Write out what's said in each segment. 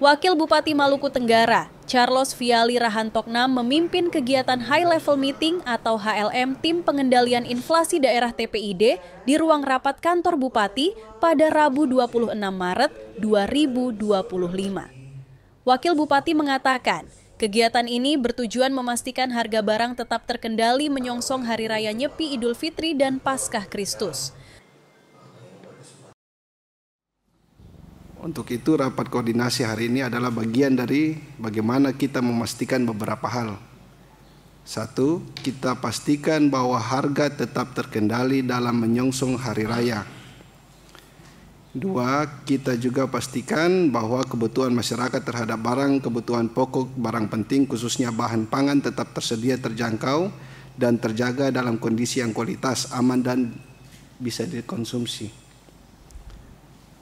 Wakil Bupati Maluku Tenggara, Charles Viali Rahantokna memimpin kegiatan High Level Meeting atau HLM Tim Pengendalian Inflasi Daerah TPID di ruang rapat kantor Bupati pada Rabu 26 Maret 2025. Wakil Bupati mengatakan, kegiatan ini bertujuan memastikan harga barang tetap terkendali menyongsong Hari Raya Nyepi Idul Fitri dan Paskah Kristus. Untuk itu, rapat koordinasi hari ini adalah bagian dari bagaimana kita memastikan beberapa hal. Satu, kita pastikan bahwa harga tetap terkendali dalam menyongsong hari raya. Dua, kita juga pastikan bahwa kebutuhan masyarakat terhadap barang kebutuhan pokok, barang penting khususnya bahan pangan tetap tersedia, terjangkau, dan terjaga dalam kondisi yang kualitas, aman, dan bisa dikonsumsi.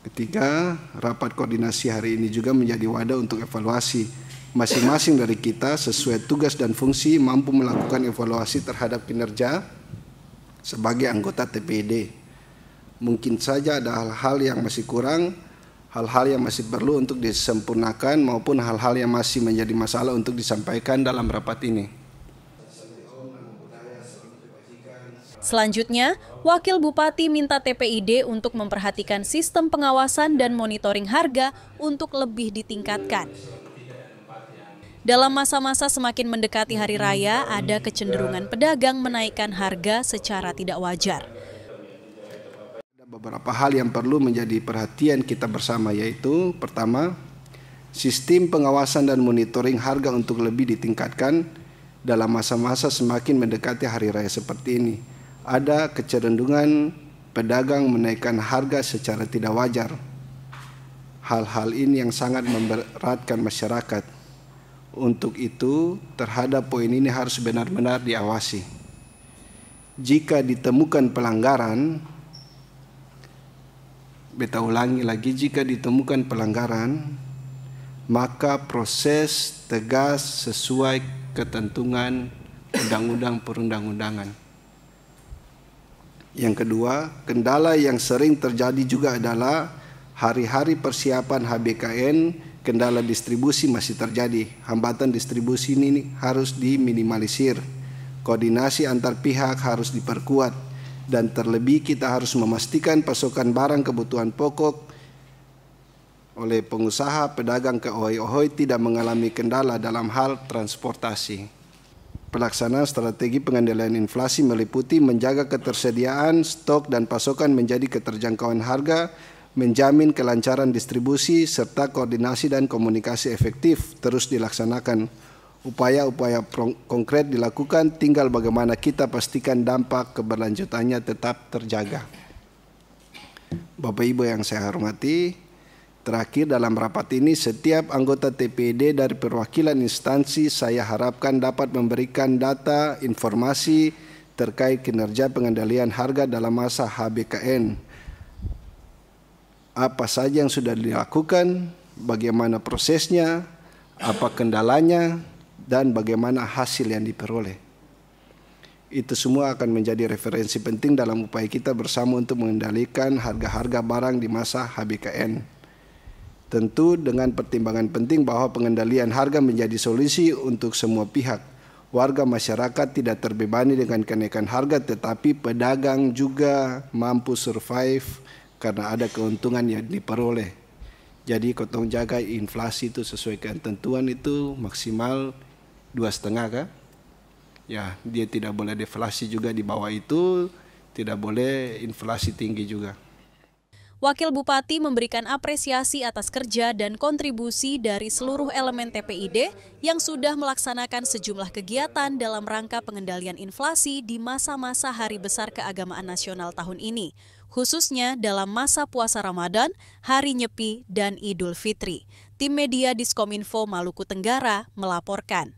Ketiga, rapat koordinasi hari ini juga menjadi wadah untuk evaluasi. Masing-masing dari kita sesuai tugas dan fungsi mampu melakukan evaluasi terhadap kinerja sebagai anggota TPID. Mungkin saja ada hal-hal yang masih kurang, hal-hal yang masih perlu untuk disempurnakan maupun hal-hal yang masih menjadi masalah untuk disampaikan dalam rapat ini. Selanjutnya, Wakil Bupati minta TPID untuk memperhatikan sistem pengawasan dan monitoring harga untuk lebih ditingkatkan. Dalam masa-masa semakin mendekati hari raya, ada kecenderungan pedagang menaikkan harga secara tidak wajar. Ada beberapa hal yang perlu menjadi perhatian kita bersama, yaitu pertama, sistem pengawasan dan monitoring harga untuk lebih ditingkatkan dalam masa-masa semakin mendekati hari raya seperti ini. Ada kecenderungan pedagang menaikkan harga secara tidak wajar. Hal-hal ini yang sangat memberatkan masyarakat. Untuk itu, terhadap poin ini harus benar-benar diawasi. Jika ditemukan pelanggaran, beta ulangi lagi, jika ditemukan pelanggaran, maka proses tegas sesuai ketentuan undang-undang perundang-undangan. Yang kedua, kendala yang sering terjadi juga adalah hari-hari persiapan HBKN, kendala distribusi masih terjadi. Hambatan distribusi ini harus diminimalisir. Koordinasi antar pihak harus diperkuat. Dan terlebih kita harus memastikan pasokan barang kebutuhan pokok oleh pengusaha, pedagang ke ohoi-ohoi tidak mengalami kendala dalam hal transportasi. Pelaksanaan strategi pengendalian inflasi meliputi menjaga ketersediaan, stok, dan pasokan menjadi keterjangkauan harga, menjamin kelancaran distribusi, serta koordinasi dan komunikasi efektif terus dilaksanakan. Upaya-upaya konkret dilakukan, tinggal bagaimana kita pastikan dampak keberlanjutannya tetap terjaga. Bapak Ibu yang saya hormati, terakhir dalam rapat ini setiap anggota TPID dari perwakilan instansi saya harapkan dapat memberikan data informasi terkait kinerja pengendalian harga dalam masa HBKN. Apa saja yang sudah dilakukan, bagaimana prosesnya, apa kendalanya, dan bagaimana hasil yang diperoleh. Itu semua akan menjadi referensi penting dalam upaya kita bersama untuk mengendalikan harga-harga barang di masa HBKN. Tentu dengan pertimbangan penting bahwa pengendalian harga menjadi solusi untuk semua pihak. Warga masyarakat tidak terbebani dengan kenaikan harga, tetapi pedagang juga mampu survive karena ada keuntungan yang diperoleh. Jadi kotong jaga inflasi itu sesuai ketentuan itu maksimal 2,5 kan? Ya, dia tidak boleh deflasi juga di bawah itu, tidak boleh inflasi tinggi juga. Wakil Bupati memberikan apresiasi atas kerja dan kontribusi dari seluruh elemen TPID yang sudah melaksanakan sejumlah kegiatan dalam rangka pengendalian inflasi di masa-masa Hari Besar Keagamaan Nasional tahun ini, khususnya dalam masa puasa Ramadan, Hari Nyepi, dan Idul Fitri. Tim Media Diskominfo Maluku Tenggara melaporkan.